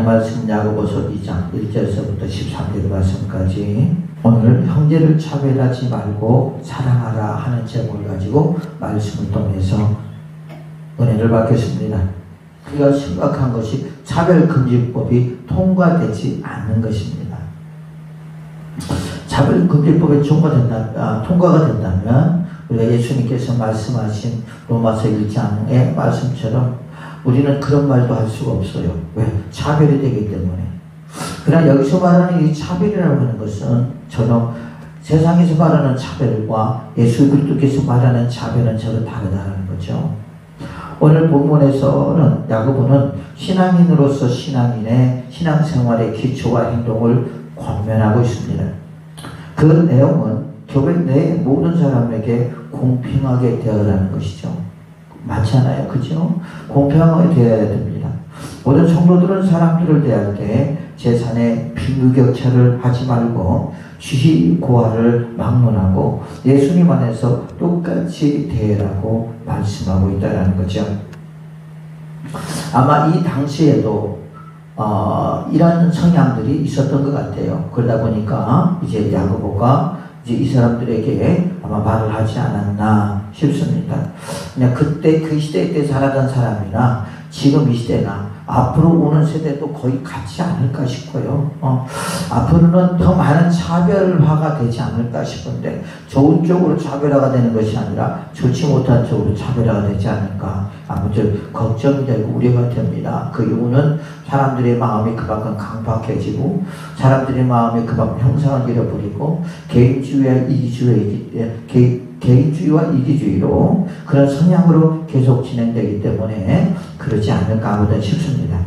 하나님의 말씀 야고보서 2장 1절에서부터 13절 말씀까지 오늘 형제를 차별하지 말고 사랑하라 하는 제목을 가지고 말씀을 통해서 은혜를 받겠습니다. 우리가 심각한 것이 차별금지법이 통과되지 않는 것입니다. 차별금지법이 통과가 된다면 우리가 예수님께서 말씀하신 로마서 1장의 말씀처럼 우리는 그런 말도 할 수가 없어요. 왜? 차별이 되기 때문에. 그러나 여기서 말하는 이 차별이라고 하는 것은 전혀 세상에서 말하는 차별과 예수 그리스도께서 말하는 차별은 전혀 다르다는 거죠. 오늘 본문에서는 야고보는 신앙인으로서 신앙인의 신앙생활의 기초와 행동을 권면하고 있습니다. 그 내용은 교회 내 모든 사람에게 공평하게 되어라는 것이죠. 맞잖아요. 그죠? 공평하게 되어야 됩니다. 모든 성도들은 사람들을 대할 때 재산의 빈부격차를 하지 말고 취시고하를 막론하고 예수님 안에서 똑같이 대하라고 말씀하고 있다는 거죠. 아마 이 당시에도 이런 성향들이 있었던 것 같아요. 그러다 보니까 이제 야고보가 이제 이 사람들에게 아마 말을 하지 않았나 싶습니다. 그냥 그때 그 시대 때 살았던 사람이나 지금 이 시대나 앞으로 오는 세대도 거의 같지 않을까 싶어요. 앞으로는 더 많은 차별화가 되지 않을까 싶은데 좋은 쪽으로 차별화가 되는 것이 아니라 좋지 못한 쪽으로 차별화가 되지 않을까 아무튼 걱정이 되고 우려가 됩니다. 그 이유는 사람들의 마음이 그만큼 강박해지고 사람들의 마음이 그만큼 형상을 잃어버리고 개인주의와 이기주의로 그런 성향으로 계속 진행되기 때문에 그러지 않을까 아무튼 싶습니다.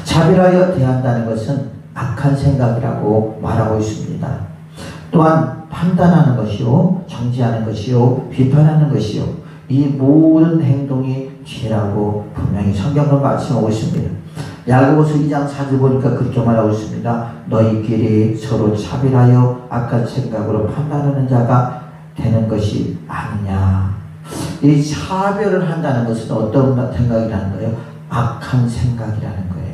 차별하여 대한다는 것은 악한 생각이라고 말하고 있습니다. 또한 판단하는 것이요, 정죄하는 것이요, 비판하는 것이요, 이 모든 행동이 죄라고 분명히 성경은 말씀하고 있습니다. 야고보서 2장 4절 보니까 그렇게 말하고 있습니다. 너희끼리 서로 차별하여 악한 생각으로 판단하는 자가 되는 것이 아니냐. 이 차별을 한다는 것은 어떤 생각이라는 거예요? 악한 생각이라는 거예요.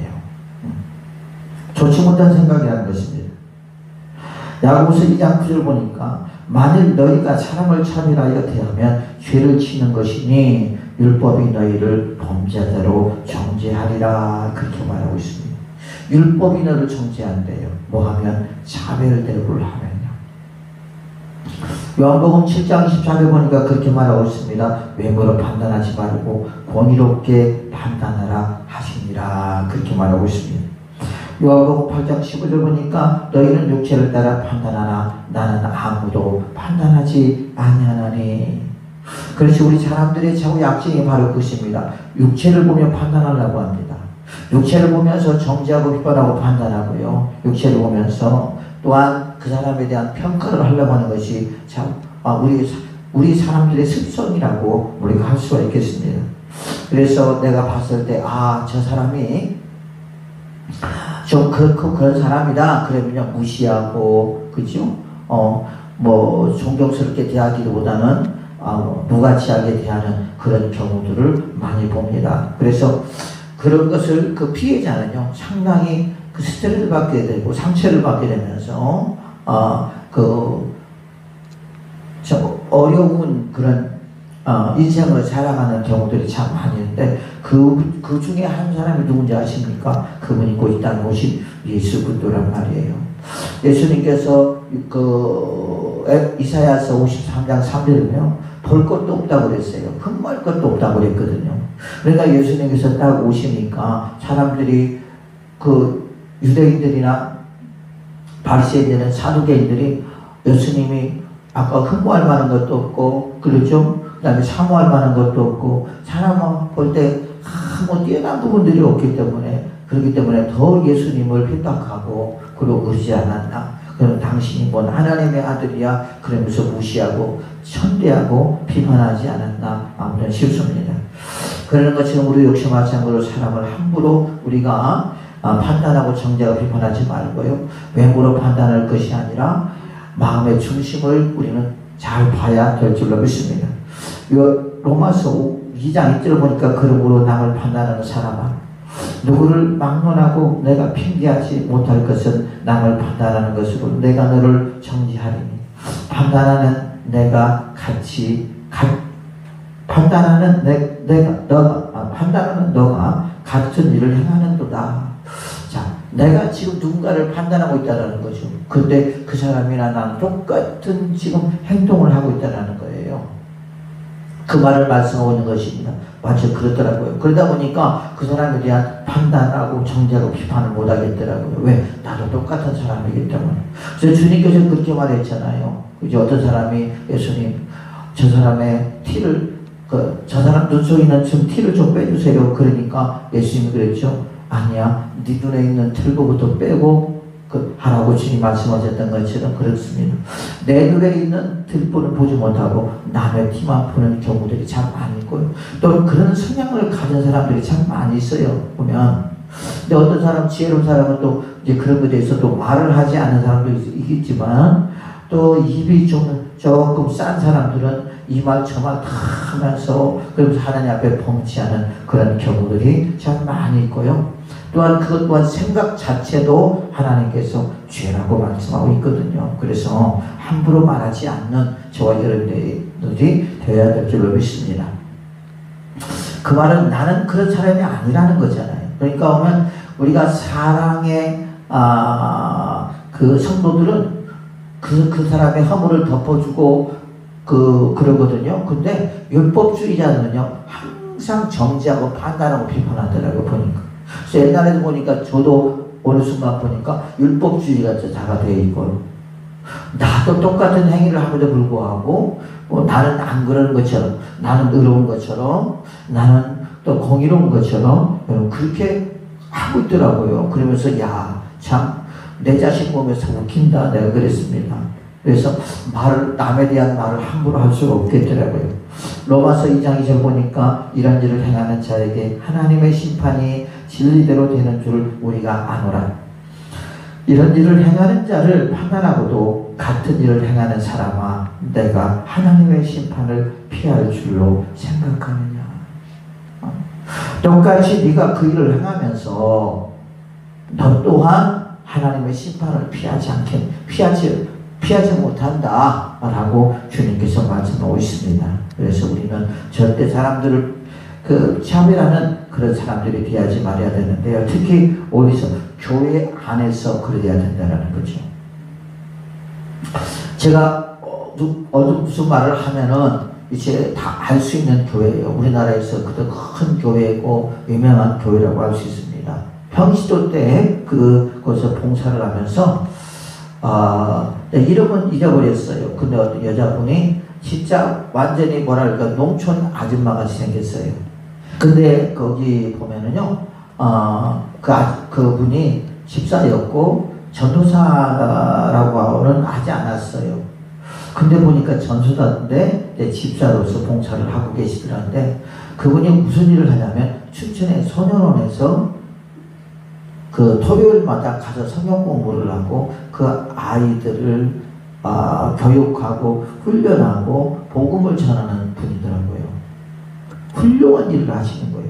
좋지 못한 생각이라는 것입니다. 야고보서 2장 9절 보니까 만일 너희가 사람을 차별하여 대하면 죄를 지는 것이니 율법이 너희를 범죄자로 정죄하리라 그렇게 말하고 있습니다. 율법이 너를 정죄한대요. 뭐하면 차별대우를 하면요. 요한복음 7장 24절 보니까 그렇게 말하고 있습니다. 외모로 판단하지 말고 공의롭게 판단하라 하시니라 그렇게 말하고 있습니다. 요한복음 8장 15절 보니까 너희는 육체를 따라 판단하나 나는 아무도 판단하지 아니하나니. 그래서 우리 사람들의 자꾸 약점이 바로 그것입니다. 육체를 보며 판단하려고 합니다. 육체를 보면서 정죄하고 비판하고 판단하고요. 육체를 보면서 또한 그 사람에 대한 평가를 하려고 하는 것이 참 우리 사람들의 습성이라고 우리가 할 수가 있겠습니다. 그래서 내가 봤을 때 저 사람이 좀 그렇고 그런 사람이다. 그러면 무시하고 그죠? 존경스럽게 대하기보다는 무가치하게 대하는 그런 경우들을 많이 봅니다. 그래서 그런 것을 그 피해자는요 상당히 그 스트레스를 받게 되고 상처를 받게 되면서 좀 어려운 그런 인생을 살아가는 경우들이 참 많이 있는데 그 중에 한 사람이 누군지 아십니까? 그분이 곧 이 땅에 오신 예수 그리스도란 말이에요. 예수님께서 이사야서 53장 3절이면 볼 것도 없다고 그랬어요. 흠모할 것도 없다고 그랬거든요. 그러니까 예수님께서 딱 오시니까 사람들이 유대인들이나 바리새인들은 사두개인들이 예수님이 아까 흠모할 만한 것도 없고 그렇죠? 그 다음에 사모할 만한 것도 없고 사람을 볼 때 뛰어난 부분들이 없기 때문에 그렇기 때문에 더 예수님을 핍박하고 그러고 그러지 않았나. 그럼 당신이 뭔 하나님의 아들이야 그러면서 무시하고 천대하고 비판하지 않았나 아무튼 싶습니다. 그러는 것처럼 우리 역시 마찬가지로 사람을 함부로 우리가 판단하고 정죄하고 비판하지 말고요. 외모로 판단할 것이 아니라 마음의 중심을 우리는 잘 봐야 될 줄로 믿습니다. 로마서 2장 1절을 보니까 그러므로 남을 판단하는 사람아 누구를 막론하고 내가 핑계하지 못할 것은 남을 판단하는 것으로 내가 너를 정지하리니 판단하는 내가 판단하는 너가 같은 일을 행하는도다. 자, 내가 지금 누군가를 판단하고 있다는 거죠. 근데 그 사람이나 나는 똑같은 지금 행동을 하고 있다는 거예요. 그 말을 말씀하고 있는 것입니다. 맞죠? 그렇더라고요. 그러다 보니까 그 사람에 대한 판단하고 정죄하고 비판을 못 하겠더라고요. 왜? 나도 똑같은 사람이기 때문에. 그래서 주님께서 그렇게 말했잖아요. 이제 어떤 사람이 예수님, 저 사람의 티를, 저 사람 눈 속에 있는 좀 티를 좀 빼주세요. 그러니까 예수님이 그랬죠. 아니야, 네 눈에 있는 털보부터 빼고 하라고 주님 말씀하셨던 것처럼 그렇습니다. 내 눈에 있는 들보는 보지 못하고 남의 티만 보는 경우들이 참 많이 있고요. 또 그런 성향을 가진 사람들이 참 많이 있어요. 보면. 근데 어떤 사람, 지혜로운 사람은 또 이제 그런 것에 대해서 또 말을 하지 않는 사람도 있겠지만 또 입이 조금 싼 사람들은 이 말 저 말 다 하면서 그러면서 하나님 앞에 범치하는 그런 경우들이 참 많이 있고요. 또한 그것 또한 생각 자체도 하나님께서 죄라고 말씀하고 있거든요. 그래서 함부로 말하지 않는 저와 여러분들이 되어야 될 줄로 믿습니다. 그 말은 나는 그런 사람이 아니라는 거잖아요. 그러니까 보면 우리가 사랑의 그 성도들은 그 사람의 허물을 덮어주고 그러거든요. 근데 율법주의자는요 항상 정죄하고 판단하고 비판하더라고요. 보니까. 그래서 옛날에도 보니까 저도 어느 순간 보니까 율법주의가 자가 되어 있고 나도 똑같은 행위를 함에도 불구하고 나는 안 그러는 것처럼 나는 의로운 것처럼 나는 또 공의로운 것처럼 그렇게 하고 있더라고요. 그러면서 야, 참 내 자신 보면서 웃긴다. 내가 그랬습니다. 그래서 남에 대한 말을 함부로 할 수가 없겠더라고요. 로마서 2장 2절 보니까 이런 일을 행하는 자에게 하나님의 심판이 진리대로 되는 줄 우리가 아노라. 이런 일을 행하는 자를 판단하고도 같은 일을 행하는 사람아 내가 하나님의 심판을 피할 줄로 생각하느냐. 똑같이 네가 그 일을 행하면서 너 또한 하나님의 심판을 피하지 못한다 라고 주님께서 말씀하고 있습니다. 그래서 우리는 절대 사람들을 차별하는 그런 사람들이 되지 말아야 되는데요. 특히 어디서? 교회 안에서 그래야 된다는 거죠. 제가 무슨 말을 하면은 이제 다 알 수 있는 교회예요. 우리나라에서 큰 교회고 유명한 교회라고 할 수 있습니다. 평시도 때 그곳에서 봉사를 하면서 이름은 잊어버렸어요. 근데 어떤 여자분이 진짜 완전히 뭐랄까 농촌 아줌마같이 생겼어요. 근데 거기 보면은요, 그분이 집사였고 전도사라고는 하지 않았어요. 근데 보니까 전도사인데 집사로서 봉사를 하고 계시더라는데 그분이 무슨 일을 하냐면 춘천의 소년원에서 토요일마다 가서 성경 공부를 하고 그 아이들을 교육하고 훈련하고 복음을 전하는 분이더라고요. 훌륭한 일을 하시는 거예요.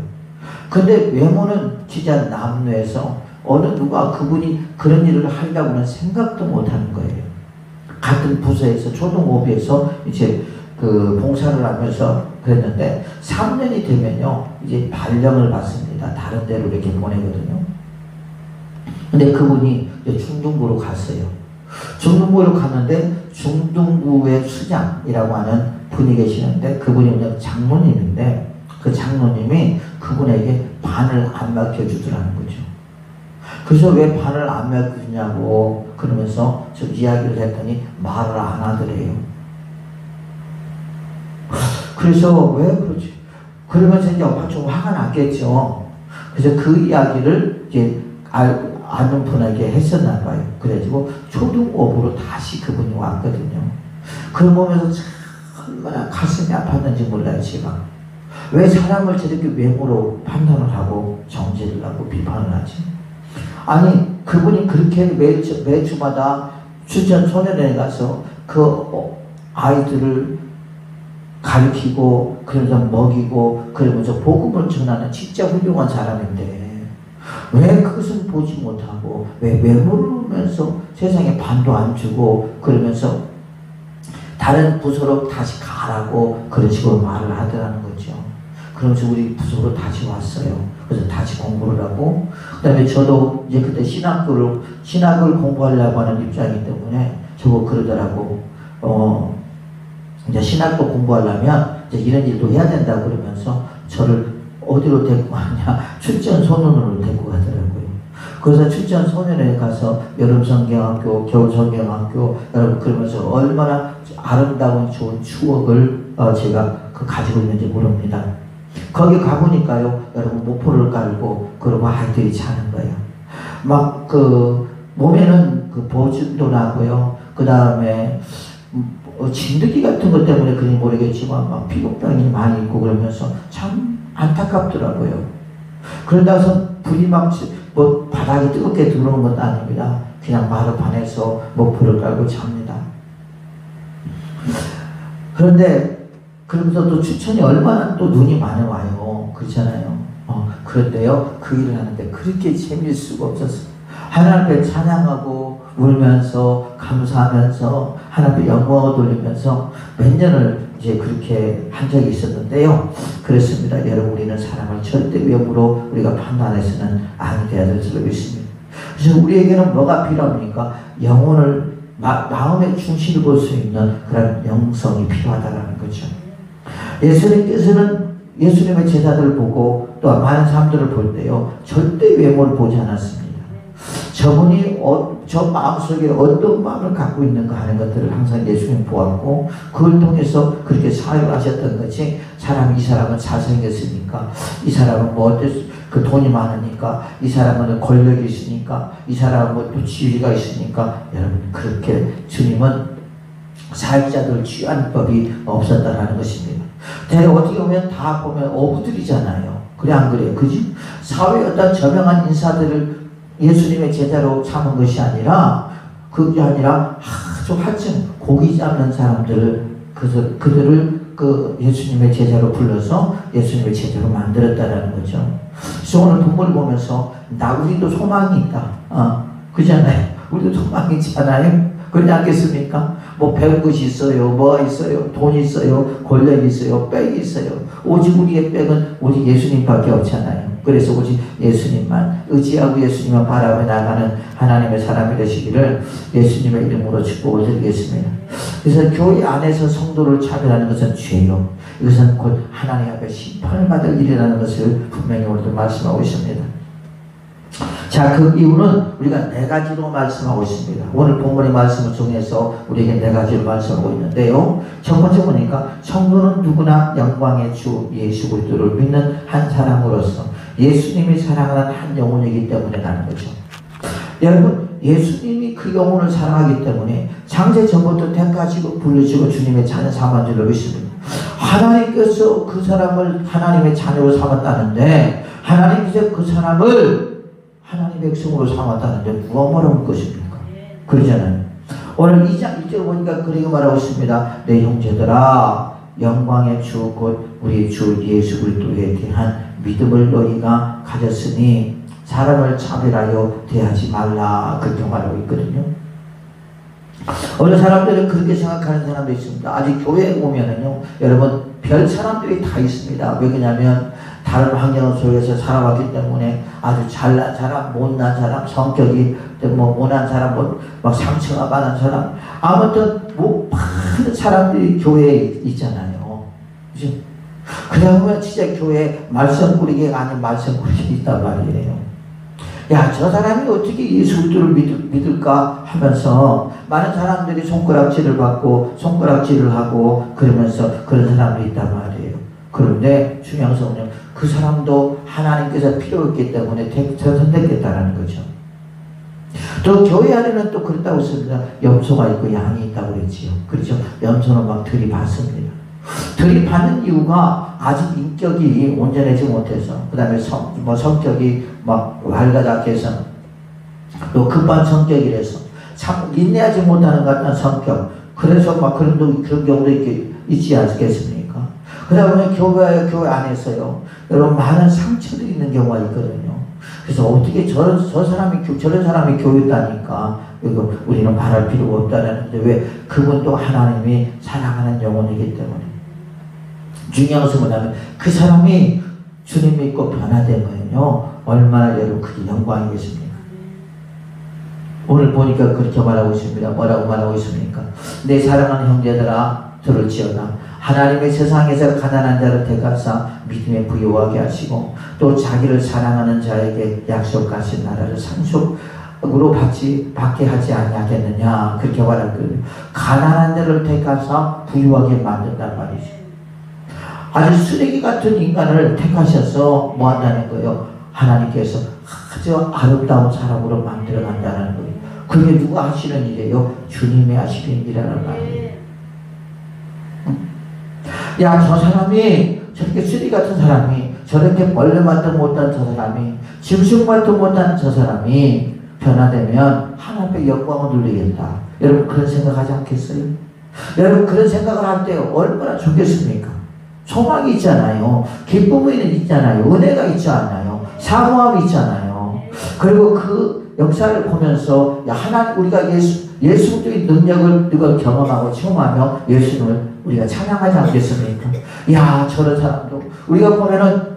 근데 외모는 진짜 남녀에서 어느 누가 그분이 그런 일을 하려고는 생각도 못 하는 거예요. 같은 부서에서 초등오비에서 이제 봉사를 하면서 그랬는데 3년이 되면요 이제 발령을 받습니다. 다른 데로 이렇게 보내거든요. 근데 그분이 중등부로 갔어요. 중등부로 갔는데 중등부의 수장이라고 하는 분이 계시는데 그분이 그냥 장로님인데 그 장로님이 그분에게 반을 안 맡겨주더라는 거죠. 그래서 왜 반을 안 맡겨주냐고 그러면서 좀 이야기를 했더니 말을 안 하더래요. 그래서 왜 그러지? 그러면서 이제 좀 화가 났겠죠. 그래서 그 이야기를 이제 아는 분에게 했었나 봐요. 그래가지고 초등오부로 다시 그분이 왔거든요. 그걸 보면서 참 얼마나 가슴이 아팠는지 몰라요. 제가 왜 사람을 저렇게 외모로 판단을 하고 정죄를 하고 비판을 하지? 아니 그분이 그렇게 매주마다 춘천 소년원에 가서 그 아이들을 가르치고 그러면서 먹이고 그러면서 복음을 전하는 진짜 훌륭한 사람인데 왜 그것은 보지 못하고 왜 외모르면서 세상에 반도 안 주고 그러면서 다른 부서로 다시 가라고 그런 식으로 말을 하더라는 거죠. 그러면서 우리 부서로 다시 왔어요. 그래서 다시 공부를 하고, 그 다음에 저도 이제 그때 신학을 공부하려고 하는 입장이기 때문에 저거 그러더라고. 이제 신학도 공부하려면 이제 이런 일도 해야 된다 그러면서 저를 어디로 데리고 가냐, 출전소년으로 데리고 가더라고요. 그래서 출전소년에 가서 여름성경학교, 겨울성경학교, 여러분 그러면서 얼마나 아름다운 좋은 추억을 제가 가지고 있는지 모릅니다. 거기 가보니까요, 여러분 모포를 깔고 그러고 아이들이 자는 거예요. 막 몸에는 보증도 나고요. 그 다음에 진드기 같은 것 때문에 그런지 모르겠지만 막 피부병이 많이 있고 그러면서 참 안타깝더라고요. 그러다서 불이 막 바닥이 뜨겁게 들어오는 것도 아닙니다. 그냥 마루판에서 모포를 깔고 잡니다. 그런데 그러면서 또 추천이 얼마나 또 눈이 많이 와요. 그렇잖아요. 그런데요, 그 일을 하는데 그렇게 재미일 수가 없었어요. 하나님 앞에 찬양하고 울면서 감사하면서 하나님 앞에 영광을 돌리면서 몇 년을 이제 그렇게 한 적이 있었는데요. 그렇습니다. 여러분, 우리는 사람을 절대 외모로 우리가 판단해서는 아니 되어야 될 줄 믿습니다. 그래서 우리에게는 뭐가 필요합니까? 영혼을 마음의 중심을 볼 수 있는 그런 영성이 필요하다는 거죠. 예수님께서는 예수님의 제자들을 보고 또 많은 사람들을 볼 때요, 절대 외모를 보지 않았습니다. 저분이 저 마음속에 어떤 마음을 갖고 있는가 하는 것들을 항상 예수님 보았고, 그걸 통해서 그렇게 사용하셨던 것이 이 사람은 잘생겼으니까, 이 사람은 그 돈이 많으니까, 이 사람은 권력이 있으니까, 이 사람은 또 지위가 있으니까, 여러분 그렇게 주님은 사역자들 취한 법이 없었다라는 것입니다. 어떻게 보면 다 보면 어부들이잖아요. 그래 안 그래요? 그지? 사회의 어떤 저명한 인사들을 예수님의 제자로 삼은 것이 아니라, 그게 아니라 아주 하층 고기 잡는 사람들을 그들을 예수님의 제자로 불러서 예수님의 제자로 만들었다라는 거죠. 그래서 오늘 본문을 보면서 우리도 소망이 있다. 그잖아요. 우리도 소망이 있잖아요. 그러지 않겠습니까? 배운 것이 있어요. 뭐가 있어요? 돈이 있어요. 권력이 있어요. 백이 있어요. 오직 우리의 백은 오직 예수님밖에 없잖아요. 그래서 오직 예수님만 의지하고 예수님만 바라보며 나가는 하나님의 사람이 되시기를 예수님의 이름으로 축복을 드리겠습니다. 그래서 교회 안에서 성도를 차별하는 것은 죄요. 이것은 곧 하나님 앞에 심판을 받을 일이라는 것을 분명히 오늘도 말씀하고 있습니다. 자, 그 이유는 우리가 4가지로 말씀하고 있습니다. 오늘 본문의 말씀을 통해서 우리에게 4가지로 말씀하고 있는데요. 첫 번째 보니까 성도는 누구나 영광의 주 예수 그리스도를 믿는 한 사람으로서 예수님이 사랑하는 한 영혼이기 때문에 라는 거죠. 여러분, 예수님이 그 영혼을 사랑하기 때문에 창세 전부터 택하시고 불러주고 주님의 자녀 삼은 줄로 믿습니다. 하나님께서 그 사람을 하나님의 자녀로 삼았다는데, 하나님께서 그 사람을 하나님의 백성으로 삼았다는데 누가 말하는 것입니까? 그러잖아요. 오늘 2장 1절 보니까 그렇게 말하고 있습니다. 내 형제들아, 영광의 주 곧 우리 주 예수 그리스도에 대한 믿음을 너희가 가졌으니 사람을 차별하여 대하지 말라, 그렇게 말하고 있거든요. 어느 사람들은 그렇게 생각하는 사람도 있습니다. 아직 교회에 오면은요, 여러분 별 사람들이 다 있습니다. 왜 그러냐면 다른 환경 속에서 살아왔기 때문에 아주 잘난 사람, 못난 사람, 성격이 못난 사람, 막 상처가 많은 사람, 아무튼 많은 사람들이 교회에 있잖아요. 그치? 그냥 보면 진짜 교회에 말썽 꾸리기가 아닌 말썽 꾸리기 있단 말이에요. 야, 저 사람이 어떻게 예수 그리스도를 믿을까 하면서 많은 사람들이 손가락질을 받고 손가락질을 하고 그러면서 그런 사람들이 있단 말이에요. 그런데 중요한 것은 그 사람도 하나님께서 필요했기 때문에 선택했다는 거죠. 또 교회 안에는 또 그렇다고 했습니다. 염소가 있고 양이 있다고 그랬지요. 그렇죠? 염소는 막 들이받습니다. 들이받는 이유가 아직 인격이 온전하지 못해서, 그 다음에 성격이 막 활가닥 해서, 또 급한 성격이라서, 참 인내하지 못하는 것 같은 성격, 그래서 막 그런 경우도 있지 않겠습니까? 그러다 보니 교회 안에서요, 여러분 많은 상처들이 있는 경우가 있거든요. 그래서 어떻게 저런 사람이 교회 있다니까 이거 우리는 바랄 필요가 없다는데 왜 그분도 하나님이 사랑하는 영혼이기 때문에. 중요한 것은 뭐냐면 그 사람이 주님 믿고 변화되면요 얼마나 여러분 그게 영광이겠습니까? 오늘 보니까 그렇게 말하고 있습니다. 뭐라고 말하고 있습니까? 내 사랑하는 형제들아 들을지어다. 하나님의 세상에서 가난한 자를 택하사 믿음에 부유하게 하시고 또 자기를 사랑하는 자에게 약속하신 나라를 상속으로 받게 하지 아니하겠느냐. 그렇게 말하거든요. 가난한 자를 택하사 부유하게 만든단 말이죠. 아주 쓰레기 같은 인간을 택하셔서 뭐 한다는 거예요? 하나님께서 아주 아름다운 사람으로 만들어 간다는 거예요. 그게 누가 하시는 일이에요? 주님이 하시는 일이라는 말이에요. 야, 저 사람이 저렇게 쓰레기 같은 사람이 저렇게 벌레만도 못한 저 사람이 짐승만도 못한 저 사람이 변화되면 하나님의 영광을 누리겠다. 여러분 그런 생각하지 않겠어요? 여러분 그런 생각을 할 때 얼마나 좋겠습니까? 소망이 있잖아요. 기쁨이 있잖아요. 은혜가 있지 않나요? 사모함이 있잖아요. 그리고 그 역사를 보면서 하나님 우리가 예수적인 능력을 이걸 경험하고 체험하며 예수님을 우리가 찬양하지 않겠습니까? 야, 저런 사람도 우리가 보면은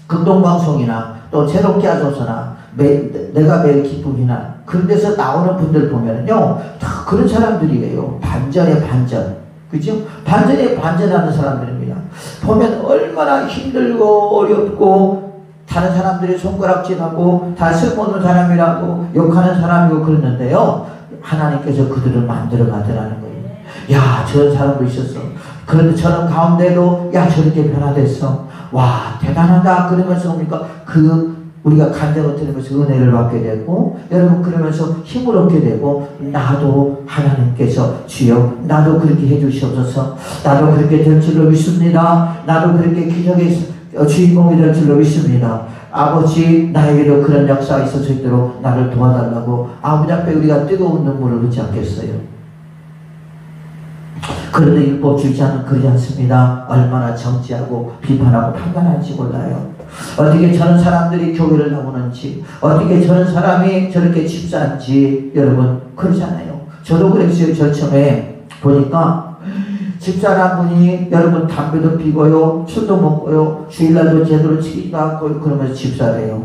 극동방송이나 또 새롭게 하소서나 내가 매일 기쁨이나 그런 데서 나오는 분들 보면은요 다 그런 사람들이에요. 반전에 반전, 그죠? 반전에 반전하는 사람들입니다. 보면 얼마나 힘들고 어렵고 다른 사람들이 손가락질하고 다 쓸모없는 사람이라고 욕하는 사람이고 그러는데요 하나님께서 그들을 만들어 가더라는 거예요. 야, 저런 사람도 있었어. 그런데 저런 가운데도 야 저렇게 변화됐어. 와 대단하다. 그러면서 뭡니까? 우리가 간증을 들으면서 은혜를 받게 되고 여러분 그러면서 힘을 얻게 되고 나도 하나님께서 주여 나도 그렇게 해주시옵소서. 나도 그렇게 될 줄로 믿습니다. 나도 그렇게 기적의 주인공이 될 줄로 믿습니다. 아버지 나에게도 그런 역사가 있을 수 있도록 나를 도와달라고 아버지 앞에 우리가 뜨거운 눈물을 흘리지 않겠어요? 그런데 율법주의자는 그러지 않습니다. 얼마나 정죄하고 비판하고 판단할지 몰라요. 어떻게 저런 사람들이 교회를 나오는지, 어떻게 저런 사람이 저렇게 집사인지 여러분 그러잖아요. 저도 그랬어요. 저 처음에 보니까 집사란 분이 여러분 담배도 피고요, 술도 먹고요, 주일날도 제대로 지키지도 않고 그러면서 집사래요.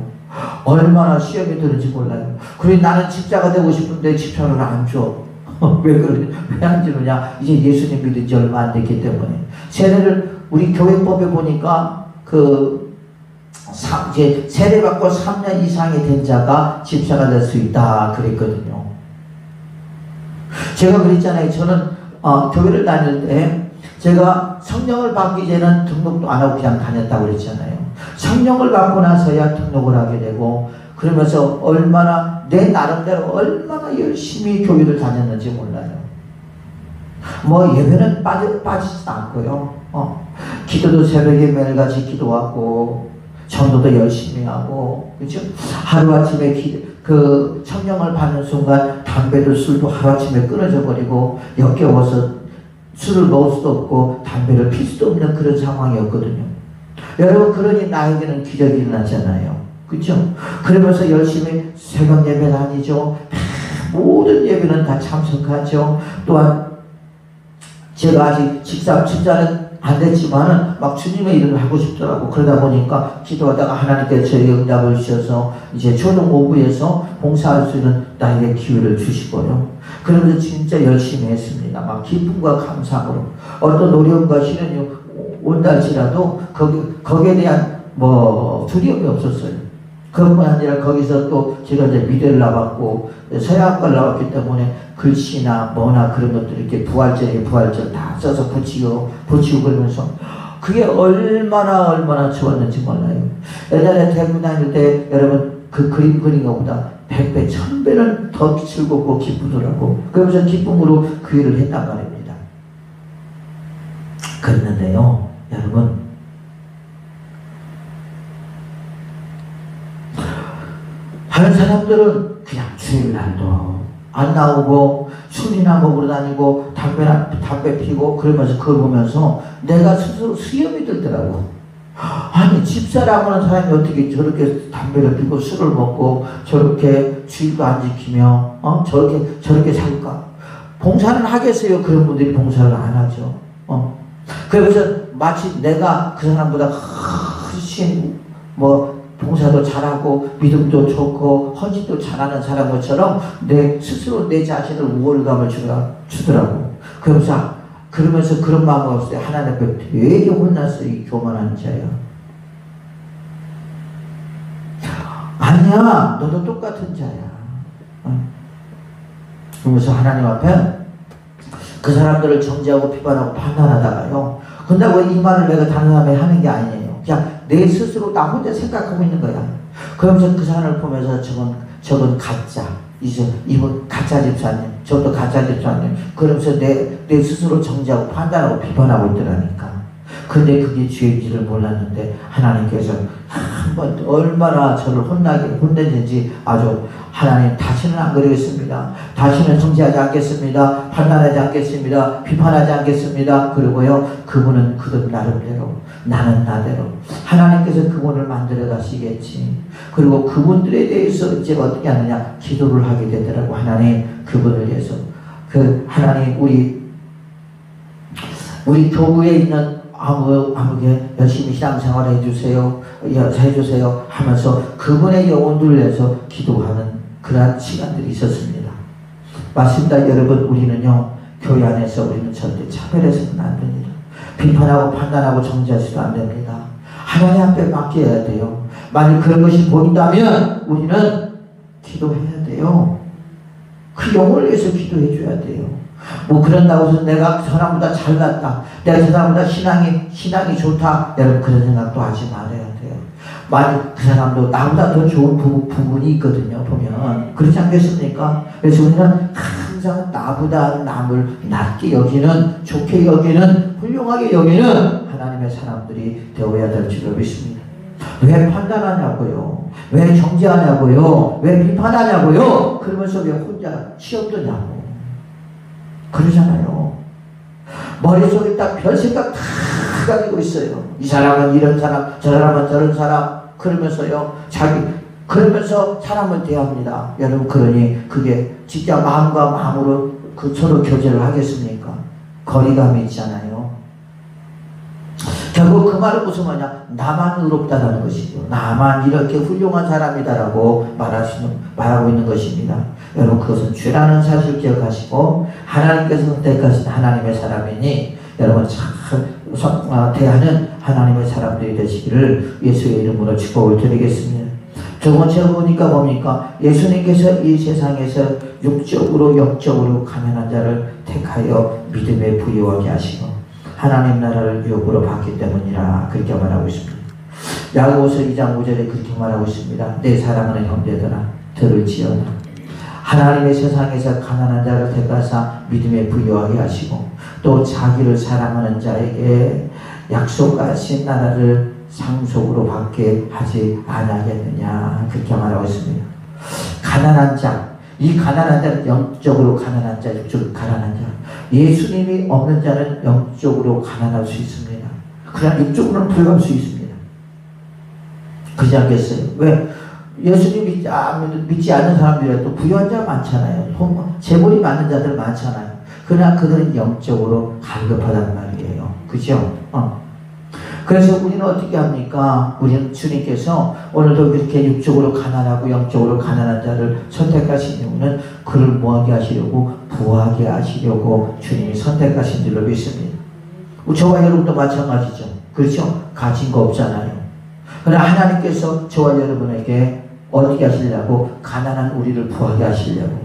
얼마나 시험이 드는지 몰라요. 그리고 나는 집사가 되고 싶은데 집사를 안 줘. 왜 안 주느냐? 이제 예수님 믿은 지 얼마 안 됐기 때문에. 세례를 우리 교회법에 보니까 이제 세례받고 3년 이상이 된 자가 집사가 될 수 있다 그랬거든요. 제가 그랬잖아요. 저는 교회를 다닐 때 제가 성령을 받기 전에는 등록도 안 하고 그냥 다녔다고 그랬잖아요. 성령을 받고 나서야 등록을 하게 되고 그러면서 얼마나 내 나름대로 얼마나 열심히 교회를 다녔는지 몰라요. 뭐 예배는 빠지지도 않고요. 기도도 새벽에 매일같이 기도하고 전도도 열심히 하고 그렇죠? 하루아침에 그 성령을 받는 순간 담배도 술도 하루아침에 끊어져 버리고 역겨워서 술을 먹을 수도 없고 담배를 필 수도 없는 그런 상황이었거든요. 여러분 그러니 나에게는 기적이 일어났잖아요. 그렇죠? 그러면서 열심히 새벽 예배 다니죠. 모든 예배는 다 참석하죠. 또한 제가 아직 집사는 안 됐지만은 막 주님의 일을 하고 싶더라고. 그러다 보니까 기도하다가 하나님께서 저에게 응답을 주셔서 이제 초등 5부에서 봉사할 수 있는 나에게 기회를 주시고요. 그러면서 진짜 열심히 했습니다. 막 기쁨과 감사함으로 어떤 어려움과 시련이 온다 할지라도 거기에 대한 두려움이 없었어요. 그것뿐 아니라 거기서 또 제가 이제 미대를 나왔고 서양학과를 나왔기 때문에 글씨나 뭐나 그런 것들 이렇게 부활절 다 써서 붙이고 그러면서 그게 얼마나 좋았는지 몰라요. 옛날에 대학교 다닐 때 여러분 그 그림 그린 것보다 100배, 1000배는 더 즐겁고 기쁘더라고. 그러면서 기쁨으로 그 일을 했단 말입니다. 그랬는데요, 여러분 다른 사람들은 그냥 주일날도 안 나오고 술이나 먹으러 다니고 담배 피고 그러면서 그걸 보면서 내가 스스로 수염이 들더라고. 아니 집사라고 하는 사람이 어떻게 저렇게 담배를 피고 술을 먹고 저렇게 주의도 안 지키며 저렇게 살까? 봉사는 하겠어요. 그런 분들이 봉사를 안 하죠. 그래서 마치 내가 그 사람보다 훨씬 봉사도 잘하고 믿음도 좋고 헌신도 잘하는 사람 것처럼 내 스스로 내 자신을 우월감을 주더라고. 그러면서 그런 마음을 없을 때 하나님 앞에 되게 혼났어. 이 교만한 자야. 아니야, 너도 똑같은 자야. 그러면서 하나님 앞에 그 사람들을 정죄하고 비판하고 판단하다가요, 근데 이 말을 내가 단호하게 하는 게 아니에요. 그냥 내 스스로 나 혼자 생각하고 있는 거야. 그러면서 그 사람을 보면서 저건 가짜. 이분 가짜 집사님, 저도 가짜 집사님. 그러면서 내 스스로 정죄하고 판단하고 비판하고 있더라니까. 근데 그게 죄인지를 몰랐는데 하나님께서 한번 얼마나 저를 혼냈는지 아주 하나님 다시는 안 그러겠습니다. 다시는 정죄하지 않겠습니다. 판단하지 않겠습니다. 비판하지 않겠습니다. 그리고요, 그분은 그들 나름대로, 나는 나대로 하나님께서 그분을 만들어 가시겠지. 그리고 그분들에 대해서 이제 어떻게 하느냐, 기도를 하게 되더라고. 하나님 그분을 위해서 하나님 우리 교구에 있는 아무게 열심히 신앙생활 해주세요 하면서 그분의 영혼들을 위해서 기도하는 그러한 시간들이 있었습니다. 맞습니다. 여러분, 우리는요, 교회 안에서 우리는 절대 차별해서는 안 됩니다. 비판하고 판단하고 정죄해서도 안 됩니다. 하나님 앞에 맡겨야 돼요. 만약 그런 것이 보인다면 우리는 기도해야 돼요. 그 영혼을 위해서 기도해 줘야 돼요. 그런다고 해서 내가 저 사람보다 잘났다, 내가 저 사람보다 신앙이 좋다, 여러분 그런 생각도 하지 말아야 돼요. 만약 그 사람도 나보다 더 좋은 부분이 있거든요. 보면 그렇지 않겠습니까? 그래서 우리는 항상 나보다 남을 낮게 여기는, 좋게 여기는, 훌륭하게 여기는 하나님의 사람들이 되어야 될 줄로 믿습니다. 왜 판단하냐고요? 왜 정죄하냐고요? 왜 비판하냐고요? 그러면서 왜 혼자 시험 드냐고 그러잖아요. 머릿속에 딱 별 생각 다 가지고 있어요. 이 사람은 이런 사람, 저 사람은 저런 사람, 그러면서요, 그러면서 사람을 대합니다. 여러분, 그러니 그게 진짜 마음과 마음으로 서로 교제를 하겠습니까? 거리감이 있잖아요. 결국 그 말은 무슨 말이냐? 나만 의롭다라는 것이죠. 나만 이렇게 훌륭한 사람이다라고 말하고 있는 것입니다. 여러분, 그것은 죄라는 사실을 기억하시고 하나님께서 선택하신 하나님의 사람이니 여러분 잘 대하는 하나님의 사람들이 되시기를 예수의 이름으로 축복을 드리겠습니다. 두 번째로 보니까 뭡니까? 예수님께서 이 세상에서 육적으로 영적으로 가난한 자를 택하여 믿음에 부유하게 하시고 하나님 나라를 유업으로 받기 때문이라 그렇게 말하고 있습니다. 야고보서 2장 5절에 그렇게 말하고 있습니다. 내 사랑하는 형제들아 들을지어다. 하나님의 세상에서 가난한 자를 택하사 믿음에 부유하게 하시고 또 자기를 사랑하는 자에게 약속하신 나라를 상속으로 받게 하지 않겠느냐 그렇게 말하고 있습니다. 가난한 자, 이 가난한 자는 영적으로 가난한 자, 육적으로 가난한 자. 예수님이 없는 자는 영적으로 가난할 수 있습니다. 그냥 육적으로는 부유할 수 있습니다. 그렇지 않겠어요? 왜? 예수님 믿지 않는 사람들이라도 부유한 자가 많잖아요. 재물이 많은 자들 많잖아요. 그러나 그들은 영적으로 갈급하단 말이에요. 그죠? 그래서 우리는 어떻게 합니까? 우리는 주님께서 오늘도 이렇게 육적으로 가난하고 영적으로 가난한 자를 선택하신 이유는 그를 뭐하게 하시려고? 부하게 하시려고 주님이 선택하신 줄로 믿습니다. 저와 여러분도 마찬가지죠. 그렇죠? 가진 거 없잖아요. 그러나 하나님께서 저와 여러분에게 어떻게 하시려고? 가난한 우리를 부하게 하시려고,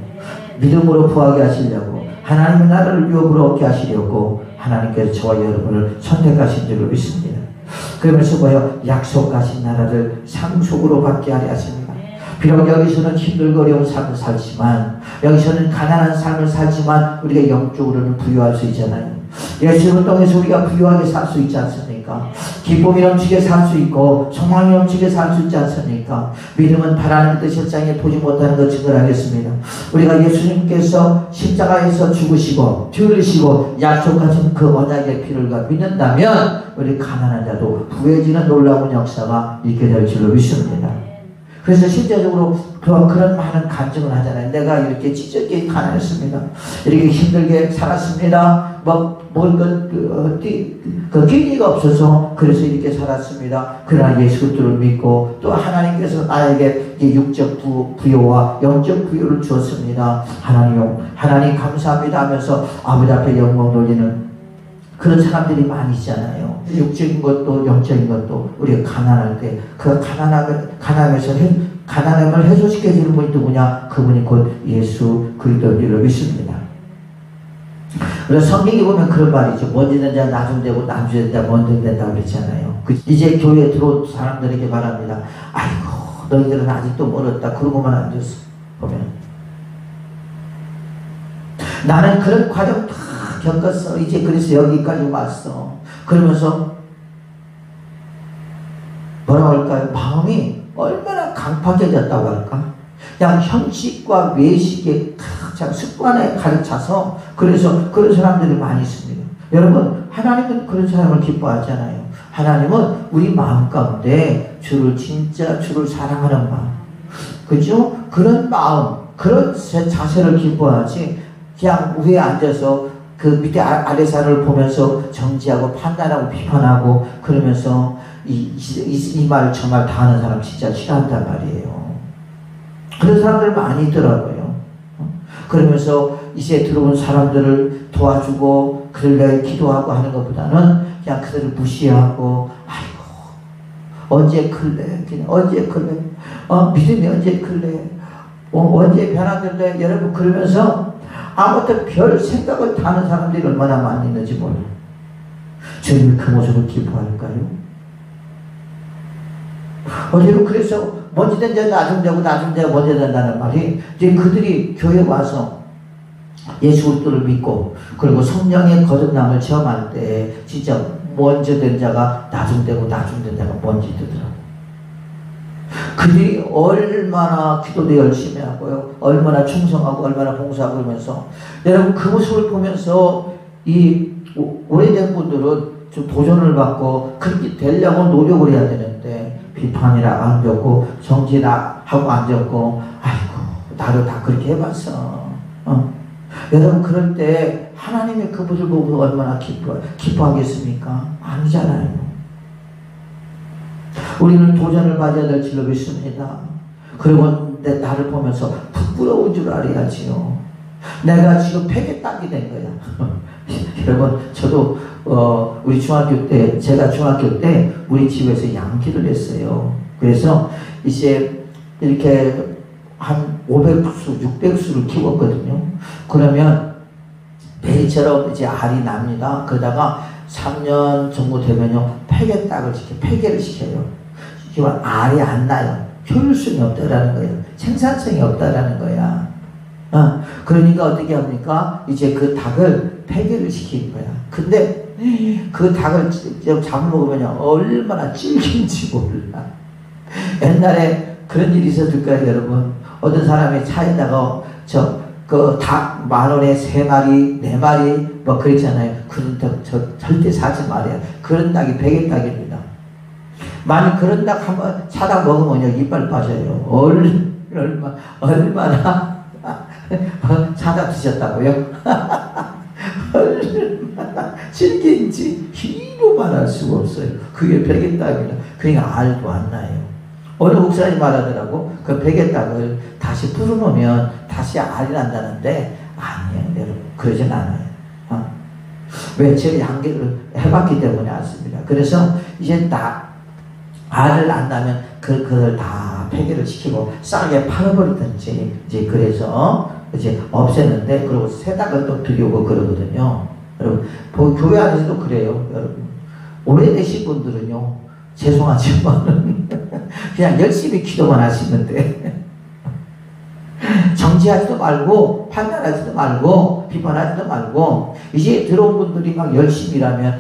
믿음으로 부하게 하시려고, 하나님의 나라를 유업으로 얻게 하시려고 하나님께서 저와 여러분을 선택하신 줄로 믿습니다. 그러면서 뭐예요? 약속하신 나라를 상속으로 받게 하려 하십니다. 비록 여기서는 힘들고 어려운 삶을 살지만, 여기서는 가난한 삶을 살지만 우리가 영적으로는 부유할 수 있잖아요. 예수를 통해서 우리가 부유하게 살 수 있지 않습니까? 기쁨이 넘치게 살 수 있고 소망이 넘치게 살 수 있지 않습니까? 믿음은 바라는 뜻 실상에 보지 못하는 것 증거하겠습니다. 우리가 예수님께서 십자가에서 죽으시고 피 흘리시고 약속하신 그 언약의 피를 믿는다면 우리 가난한 자도 부해지는 놀라운 역사가 있게 될 줄로 믿습니다. 그래서 실제적으로 그런 많은 간증을 하잖아요. 내가 이렇게 찢어지게 가난했습니다. 이렇게 힘들게 살았습니다. 기회가 없어서 그래서 이렇게 살았습니다. 그러나 예수 그리스도를 믿고 또 하나님께서 나에게 육적 부요와 영적 부요를 주었습니다. 하나님 감사합니다 하면서 아버지 앞에 영광 돌리는 그런 사람들이 많이 있잖아요. 육적인 것도 영적인 것도 우리가 가난할 때 그 가난함을 해소시켜 주는 분이 누구냐? 그분이 곧 예수 그리스도를 믿습니다. 그래서 성경에 보면 그런 말이죠. 먼저 된 자 나중 되고 나중 된 자 먼저 된다고 그랬잖아요. 이제 교회에 들어온 사람들에게 말합니다. 아이고 너희들은 아직도 멀었다. 그러고만 앉았어. 보면 나는 그런 과정 다 겪었어. 이제 그래서 여기까지 왔어. 그러면서 뭐라고 할까요? 마음이 얼마나 강팍해졌다고 할까? 그냥 형식과 외식에 참 습관에 가득 차서 그래서 그런 사람들이 많이 있습니다. 여러분 하나님은 그런 사람을 기뻐하잖아요. 하나님은 우리 마음 가운데 진짜 주를 사랑하는 마음, 그죠? 그런 마음, 그런 자세를 기뻐하지 그냥 위에 앉아서 그 밑에 아래 사람을 보면서 정지하고 판단하고 비판하고 그러면서 이 말 저 말 다 하는 사람 진짜 싫어한단 말이에요. 그런 사람들 많이 있더라고요. 그러면서 이제 들어온 사람들을 도와주고 그들에게 기도하고 하는 것보다는 그냥 그들을 무시하고 아이고 언제 클래? 그냥 언제 클래? 믿음이 언제 클래? 언제 변화될래? 여러분 그러면서 아무튼 별 생각을 다 하는 사람들이 얼마나 많이 있는지 몰라요. 주님이 그 모습을 기뻐할까요? 어제로 그래서 먼저 된 자 나중 되고 나중 되고 먼저 된다는 말이 이제 그들이 교회에 와서 예수 그리스도를 믿고 그리고 성령의 거듭남을 체험할 때 진짜 먼저 된 자가 나중 되고 나중 된 자가 먼저 되더라고요. 그들이 얼마나 기도도 열심히 하고요. 얼마나 충성하고 얼마나 봉사하고 그러면서 여러분 그 모습을 보면서 이 오래된 분들은 좀 도전을 받고 그렇게 되려고 노력을 해야 되는데 비판이라 안 겪고 정지나 하고 안 겪고 아이고 나도 다 그렇게 해봤어. 여러분 그럴 때 하나님의 그분을 보고 얼마나 기뻐하겠습니까? 아니잖아요. 우리는 도전을 받아야 될 줄로 믿습니다. 그리고 나를 보면서 부끄러운 줄 알아야지요. 내가 지금 폐계 딱이 된 거야. 여러분 저도 우리 중학교 때 제가 중학교 때 우리 집에서 양키를 했어요. 그래서 이제 이렇게 한 500수 600수를 키웠거든요. 그러면 매일처럼 이제 알이 납니다. 그러다가 3년 정도 되면요 폐계를 시켜요. 이건 알이 안 나요. 효율성이 없다라는 거예요. 생산성이 없다라는 거야. 그러니까 어떻게 합니까? 이제 그 닭을 폐계를 시킨 거야. 근데 그 닭을 잡아먹으면 얼마나 질긴지 몰라. 옛날에 그런 일이 있었을까요, 여러분? 어떤 사람이 차에다가 그 닭 10,000원에 3마리, 4마리 뭐 그랬잖아요. 그런 닭 절대 사지 말아요. 그런 닭이 폐계닭입니다. 만약 그런 닭 한번 사다 먹으면 이빨 빠져요. 얼마나 사다 드셨다고요? 얼마나 질긴지 희로 말할 수가 없어요. 그게 폐계닭입니다. 그러니까 알도 안 나요. 어느 목사님 말하더라고. 그 폐계닭을 다시 풀어놓으면 다시 알이 난다는데 아니에요, 여러분. 그러진 않아요. 왜? 제가 양계를 해봤기 때문에 알습니다. 그래서 이제 알을 안 나면 그걸 다 폐기를 시키고 싸게 팔아버리든지 이제 그래서 이제 없앴는데 그리고 새 닭을 또 들여오고 그러거든요. 여러분 교회 안에서도 그래요. 여러분 오래되신 분들은요 죄송하지만 그냥 열심히 기도만 하시는데 정지하지도 말고 판단하지도 말고 비판하지도 말고 이제 들어온 분들이 막 열심히 일하면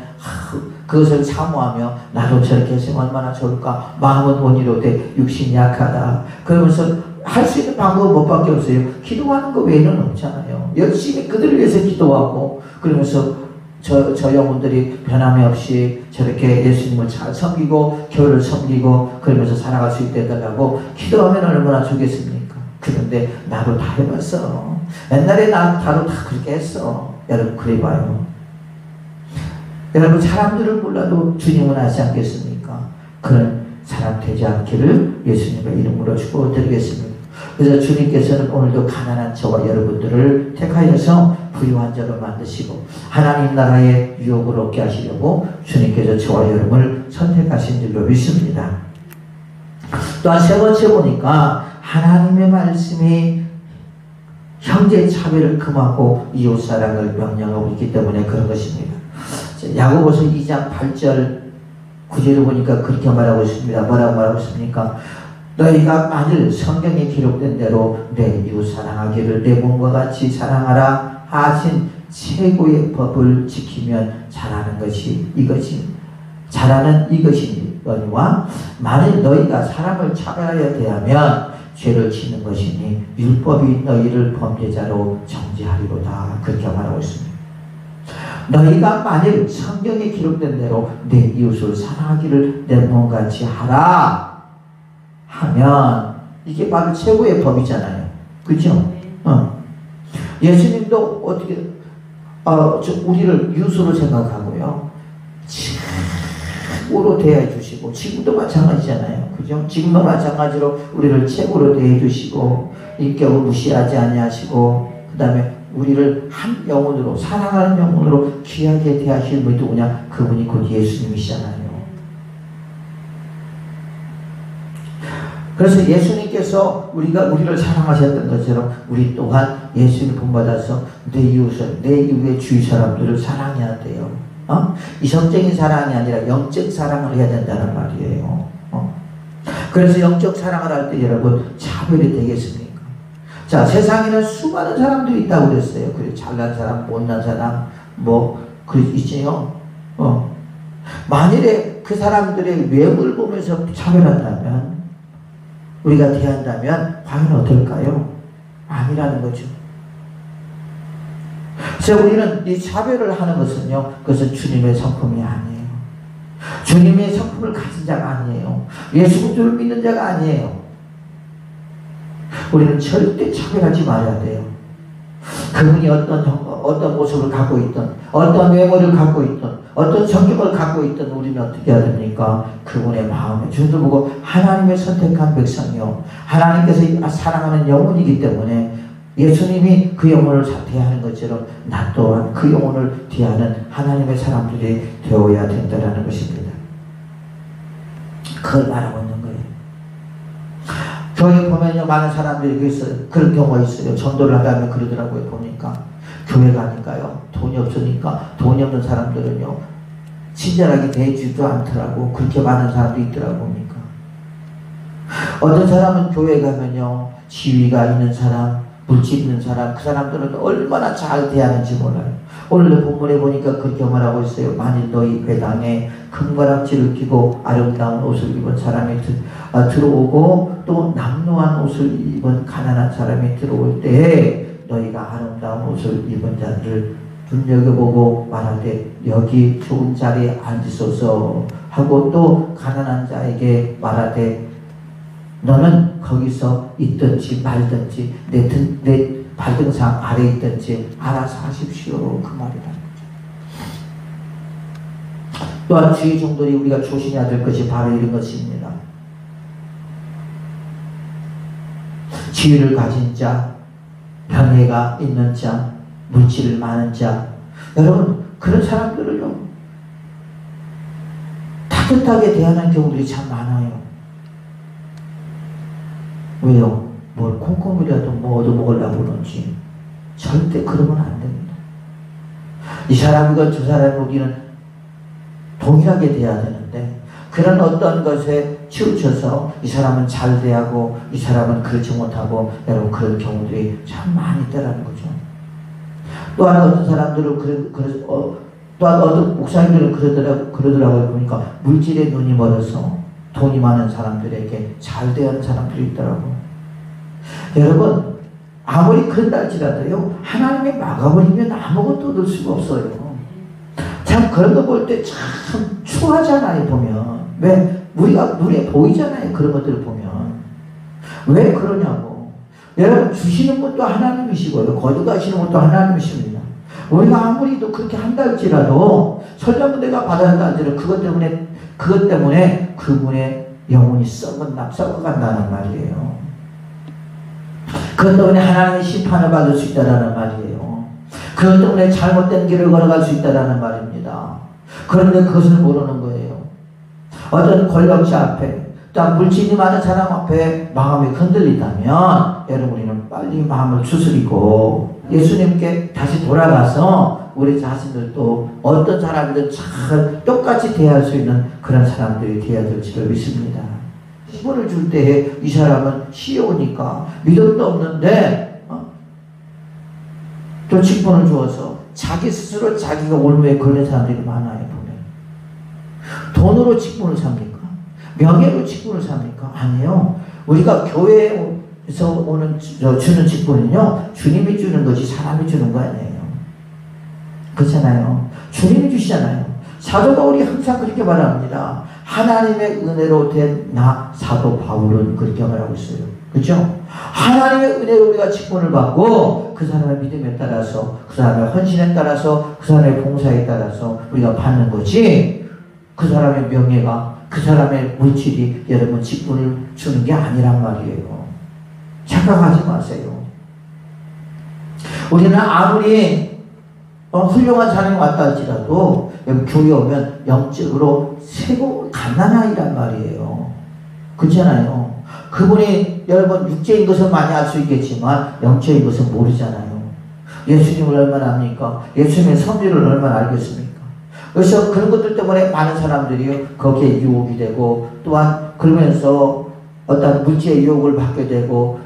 그것을 사모하며 나도 저렇게 했으면 얼마나 좋을까. 마음은 원이로되 육신이 약하다. 그러면서 할 수 있는 방법은 뭐밖에 없어요. 기도하는 거 외에는 없잖아요. 열심히 그들을 위해서 기도하고 그러면서 저 영혼들이 변함이 없이 저렇게 예수님을 잘 섬기고 교회를 섬기고 그러면서 살아갈 수 있게 해달라고 기도하면 얼마나 좋겠습니까? 그런데 나도 다 해봤어. 옛날에 나도 다 그렇게 했어. 여러분 그래봐요. 여러분 사람들을 몰라도 주님은 아지 않겠습니까? 그런 사람 되지 않기를 예수님의 이름으로 축복드리겠습니다. 그래서 주님께서는 오늘도 가난한 저와 여러분들을 택하여서 부유한 자로 만드시고 하나님 나라의 유업을 얻게 하시려고 주님께서 저와 여러분을 선택하신 줄로 믿습니다. 또한 세 번째 보니까 하나님의 말씀이 형제 차별을 금하고 이웃사랑을 명령하고 있기 때문에 그런 것입니다. 야고보서 2장 8절 9절을 보니까 그렇게 말하고 있습니다. 뭐라고 말하고 있습니까? 너희가 만일 성경에 기록된 대로 내 이웃 사랑하기를 내 몸과 같이 사랑하라 하신 최고의 법을 지키면 잘하는 것이 이것이 잘하는 이것이니와 만일 너희가 사람을 차별하여 대하면 죄를 짓는 것이니 율법이 너희를 범죄자로 정죄하리로다. 그렇게 말하고 있습니다. 너희가 만일 성경에 기록된 대로 내 이웃을 사랑하기를 내 몸같이 하라 하면 이게 바로 최고의 법이잖아요. 그죠? 예수님도 어떻게 우리를 이웃으로 생각하고요. 최고로 대해 주시고 지금도 마찬가지잖아요. 그죠? 지금도 마찬가지로 우리를 최고로 대해 주시고 인격을 무시하지 아니하시고 그 다음에 우리를 한 영혼으로 사랑하는 영혼으로 귀하게 대하실 분이 누구냐? 그분이 곧 예수님이시잖아요. 그래서 예수님께서 우리를 사랑하셨던 것처럼 우리 또한 예수님 본받아서 내 이웃을 내 이웃의 주위 사람들을 사랑해야 돼요. 이성적인 사랑이 아니라 영적 사랑을 해야 된다는 말이에요. 그래서 영적 사랑을 할 때 여러분 차별이 되겠습니까? 자, 세상에는 수많은 사람들이 있다고 그랬어요. 그래, 잘난 사람, 못난 사람, 있지요. 만일에 그 사람들의 외모를 보면서 차별한다면, 우리가 대한다면, 과연 어떨까요? 아니라는 거죠. 그래서 우리는 이 차별을 하는 것은요, 그것은 주님의 성품이 아니에요. 주님의 성품을 가진 자가 아니에요. 예수 그리스도를 믿는 자가 아니에요. 우리는 절대 차별하지 말아야 돼요. 그분이 어떤 모습을 갖고 있든, 어떤 외모를 갖고 있든, 어떤 성격을 갖고 있든 우리는 어떻게 해야 됩니까? 그분의 마음에 주님도 보고 하나님의 선택한 백성이요, 하나님께서 사랑하는 영혼이기 때문에 예수님이 그 영혼을 대하는 것처럼 나 또한 그 영혼을 대하는 하나님의 사람들이 되어야 된다는 것입니다. 그걸 말하고 있는 거예요. 교회 보면요, 많은 사람들이 있어요. 그런 경우가 있어요. 전도를 하다면 그러더라고요. 보니까 교회 가니까요, 돈이 없으니까 돈이 없는 사람들은요 친절하게 대해주지도 않더라고. 그렇게 많은 사람들이 있더라고 보니까. 어떤 사람은 교회 가면요, 지위가 있는 사람, 물질 있는 사람, 그 사람들은 얼마나 잘 대하는지 몰라요. 오늘 본문에 보니까 그렇게 말하고 있어요. 만일 너희 회당에 금가락지를 끼고 아름다운 옷을 입은 사람이 들어오고 또 남루한 옷을 입은 가난한 사람이 들어올 때에 너희가 아름다운 옷을 입은 자들을 눈여겨보고 말하되 여기 좋은 자리에 앉으소서 하고 또 가난한 자에게 말하되 너는 거기서 있든지 말든지 내 발등상 아래 있든지 알아서 하십시오. 그 말이라는 거죠. 또한 주의 종들이 우리가 조심해야 될 것이 바로 이런 것입니다. 지위를 가진 자, 명예가 있는 자, 물질을 많은 자, 여러분 그런 사람들을요 따뜻하게 대하는 경우들이 참 많아요. 왜요? 뭘 콩콩이라도 뭐 얻어먹으려고 그러지. 절대 그러면 안 됩니다. 이 사람이건 저 사람이 우리는 동일하게 돼야 되는데 그런 어떤 것에 치우쳐서 이 사람은 잘 대하고 이 사람은 그렇지 못하고 여러분 그런 경우들이 참 많이 있다라는 거죠. 또한 어떤 사람들은 또한 어떤 목사님들은 그러더라고요. 보니까 물질에 눈이 멀어서 돈이 많은 사람들에게 잘 대하는 사람들이 있더라고요. 여러분 아무리 그런다 할지라도요 하나님이 막아버리면 아무것도 얻을 수가 없어요. 참 그런 거 볼 때 참 추하잖아요. 보면 왜 우리가 눈에 보이잖아요. 그런 것들을 보면 왜 그러냐고. 여러분 주시는 분도 하나님이시고요 거두가시는 분도 하나님이십니다. 우리가 아무리 또 그렇게 한다 할지라도 설령 내가 받았다 할지라도 그것 때문에 그분의 영혼이 썩어간다는 말이에요. 그것 때문에 하나님의 심판을 받을 수 있다는 말이에요. 그것 때문에 잘못된 길을 걸어갈 수 있다는 말입니다. 그런데 그것을 모르는 거예요. 어떤 권력자 앞에 또 물질이 많은 사람 앞에 마음이 흔들리다면 여러분 우리는 빨리 마음을 추스리고 예수님께 다시 돌아가서 우리 자신들도 어떤 사람이든 잘 똑같이 대할 수 있는 그런 사람들이 되어야 될 줄을 믿습니다. 직분을 줄 때에 이 사람은 시어오니까 믿음도 없는데 또 직분을 주어서 자기 스스로 자기가 올무에 걸린 사람들이 많아요. 보면 돈으로 직분을 삽니까? 명예로 직분을 삽니까? 아니에요. 우리가 교회에서 주는 직분은요 주님이 주는 거지 사람이 주는 거 아니에요. 그렇잖아요. 주님이 주시잖아요. 사도 바울이 항상 그렇게 말합니다. 하나님의 은혜로 된 나 사도 바울은 그렇게 말하고 있어요. 그렇죠? 하나님의 은혜로 우리가 직분을 받고 그 사람의 믿음에 따라서 그 사람의 헌신에 따라서 그 사람의 봉사에 따라서 우리가 받는 거지 그 사람의 명예가 그 사람의 물질이 여러분 직분을 주는 게 아니란 말이에요. 착각하지 마세요. 우리는 아무리 훌륭한 사람이 왔다 할지라도 여기 교회 오면 영적으로 세고 갓난아이란 말이에요. 그렇잖아요. 그분이 여러분 육체인 것은 많이 알 수 있겠지만 영적인 것은 모르잖아요. 예수님을 얼마나 압니까? 예수님의 성질을 얼마나 알겠습니까? 그래서 그런 것들 때문에 많은 사람들이 거기에 유혹이 되고 또한 그러면서 어떤 물질의 유혹을 받게 되고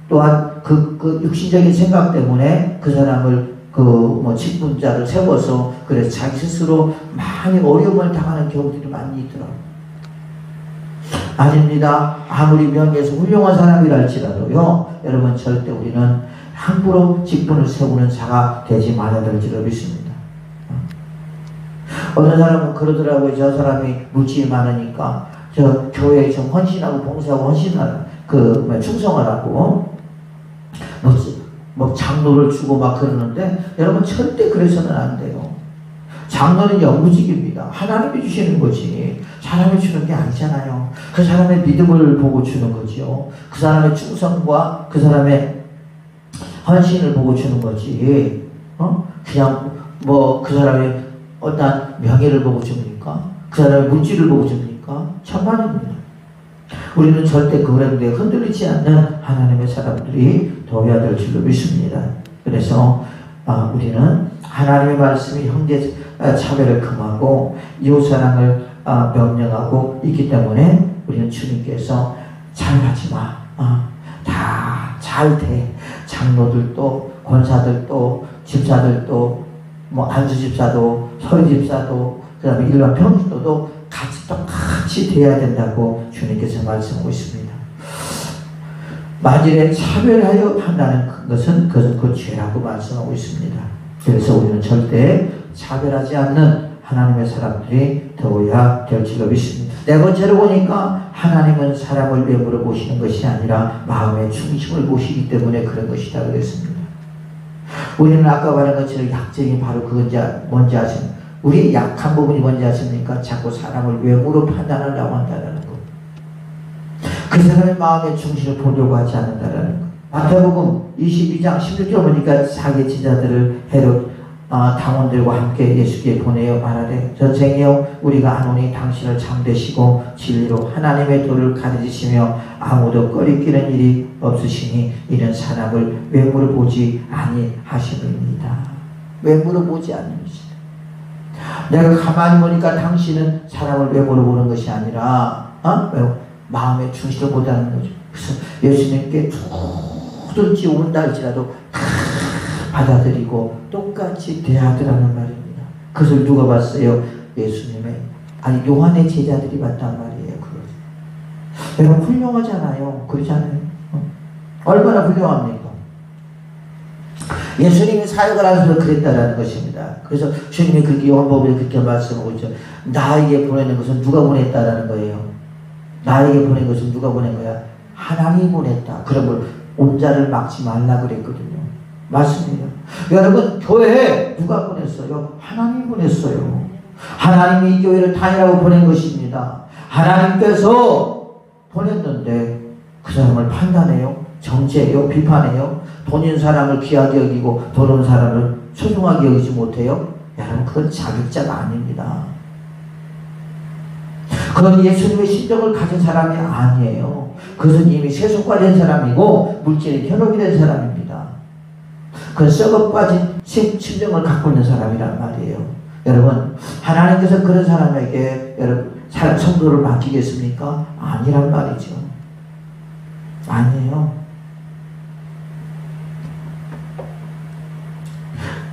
또한 그 육신적인 생각 때문에 그 사람을 직분자를 세워서 그래서 자기 스스로 많이 어려움을 당하는 경우들이 많이 있더라고요. 아닙니다. 아무리 명예에서 훌륭한 사람이라 할지라도요 여러분 절대 우리는 함부로 직분을 세우는 자가 되지 말아야 될 줄을 믿습니다. 어떤 사람은 그러더라고요. 저 사람이 물질이 많으니까 저 교회에 좀 헌신하고 봉사하고 충성하라고 장로를 주고 막 그러는데 여러분 절대 그래서는 안 돼요. 장로는 영구직입니다. 하나님이 주시는 거지 사람이 주는 게 아니잖아요. 그 사람의 믿음을 보고 주는 거죠. 그 사람의 충성과 그 사람의 헌신을 보고 주는 거지 그냥 그 사람의 어떤 명예를 보고 줍니까? 그 사람의 물질을 보고 줍니까? 천만입니다. 우리는 절대 그런 데 흔들리지 않는 하나님의 사람들이 되어야 될 줄로 믿습니다. 그래서 우리는 하나님의 말씀이 형제 차별을 금하고 이웃사랑을 명령하고 있기 때문에 우리는 주님께서 잘하지 마. 다 잘 돼. 장로들도 권사들도 집사들도 안수집사도 서리집사도 그 다음에 일반 평신도도 같이 똑같이 돼야 된다고 주님께서 말씀하고 있습니다. 만일에 차별하여 한다는 것은 그것은 그 죄라고 말씀하고 있습니다. 그래서 우리는 절대 차별하지 않는 하나님의 사람들이 되어야 될 줄로 믿습니다. 네 번째로 보니까 하나님은 사람을 외모로 보시는 것이 아니라 마음의 중심을 보시기 때문에 그런 것이다 그랬습니다. 우리는 아까 말한 것처럼 약점이 바로 그건지 뭔지 아십니까? 우리의 약한 부분이 뭔지 아십니까? 자꾸 사람을 외모로 판단하려고 한다는 것. 그 사람의 마음의 중심을 보려고 하지 않는다는 것. 마태복음 22장 16절 보니까 자기 제자들을 헤롯 당원들과 함께 예수께 보내어 말하되 전생에요 우리가 아노니 당신을 잠대시고 진리로 하나님의 도를 가르치시며 아무도 꺼리끼는 일이 없으시니 이는 사람을 외모로 보지 아니하심입니다. 외모로 보지 않는 것이다. 내가 가만히 보니까 당신은 사람을 외모로 보는 것이 아니라 마음의 중심을 보다는 거죠. 그래서 예수님께 누구든지 온다 할지라도 다 받아들이고 똑같이 대하더라는 말입니다. 그것을 누가 봤어요? 예수님의 요한의 제자들이 봤단 말이에요. 그걸. 여러분 훌륭하잖아요. 그렇잖아요. 얼마나 훌륭합니까? 예수님이 사역을 하셔서 그랬다라는 것입니다. 그래서 주님이 그렇게 요한복음에 그렇게 말씀하고 있죠. 나에게 보내는 것은 누가 보냈다라는 거예요. 나에게 보낸 것은 누가 보낸 거야? 하나님이 보냈다. 그런 걸 온자를 막지 말라 그랬거든요. 맞습니다. 여러분 교회에 누가 보냈어요? 하나님이 보냈어요. 하나님이 이 교회를 다니라고 보낸 것입니다. 하나님께서 보냈는데 그 사람을 판단해요? 정죄해요? 비판해요? 돈 있는 사람을 귀하게 여기고 돈 없는 사람을 소중하게 여기지 못해요? 여러분 그건 자격자가 아닙니다. 그건 예수님의 심정을 가진 사람이 아니에요. 그것은 이미 세속화된 사람이고 물질에 현혹이 된 사람입니다. 그건 썩어 빠진 심정을 갖고 있는 사람이란 말이에요. 여러분 하나님께서 그런 사람에게 여러분 성도를 맡기겠습니까? 아니란 말이죠. 아니에요.